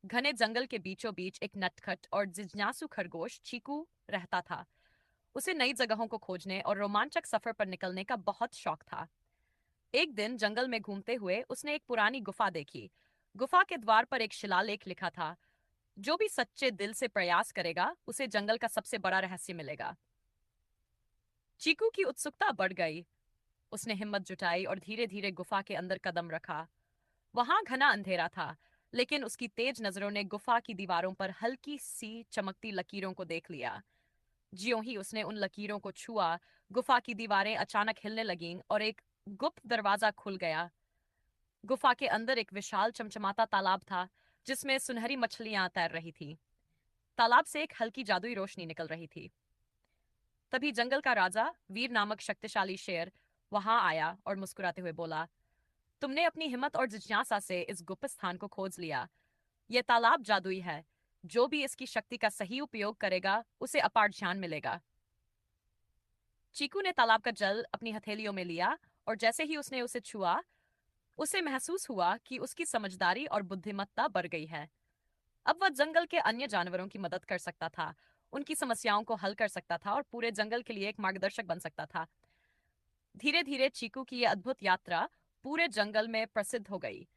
घने जंगल के बीचों बीच एक नटखट और जिज्ञासु खरगोश चीकू रहता था। उसे नई जगहों को खोजने और रोमांचक सफर पर निकलने का बहुत शौक था। एक दिन जंगल में घूमते हुए उसने एक पुरानी गुफा देखी। गुफा के द्वार पर एक शिलालेख लिखा था, जो भी सच्चे दिल से प्रयास करेगा उसे जंगल का सबसे बड़ा रहस्य मिलेगा। चीकू की उत्सुकता बढ़ गई। उसने हिम्मत जुटाई और धीरे धीरे गुफा के अंदर कदम रखा। वहां घना अंधेरा था, लेकिन उसकी तेज नजरों ने गुफा की दीवारों पर हल्की सी चमकती लकीरों को देख लिया। ज्यों ही उसने उन लकीरों को छुआ, गुफा की दीवारें अचानक हिलने लगीं और एक गुप्त दरवाजा खुल गया। गुफा के अंदर एक विशाल चमचमाता तालाब था, जिसमें सुनहरी मछलियां तैर रही थी। तालाब से एक हल्की जादुई रोशनी निकल रही थी। तभी जंगल का राजा, वीर नामक शक्तिशाली शेर, वहां आया और मुस्कुराते हुए बोला, तुमने अपनी हिम्मत और जिज्ञासा से इस गुप्त स्थान को खोज लिया। यह तालाब जादुई है। जो भी इसकी शक्ति का सही उपयोग करेगा उसे अपार ज्ञान मिलेगा। चीकू ने तालाब का जल अपनी हथेलियों में लिया, और जैसे ही उसने उसे छुआ, उसे महसूस हुआ कि उसकी समझदारी और बुद्धिमत्ता बढ़ गई है। अब वह जंगल के अन्य जानवरों की मदद कर सकता था, उनकी समस्याओं को हल कर सकता था और पूरे जंगल के लिए एक मार्गदर्शक बन सकता था। धीरे धीरे चीकू की यह अद्भुत यात्रा पूरे जंगल में प्रसिद्ध हो गई।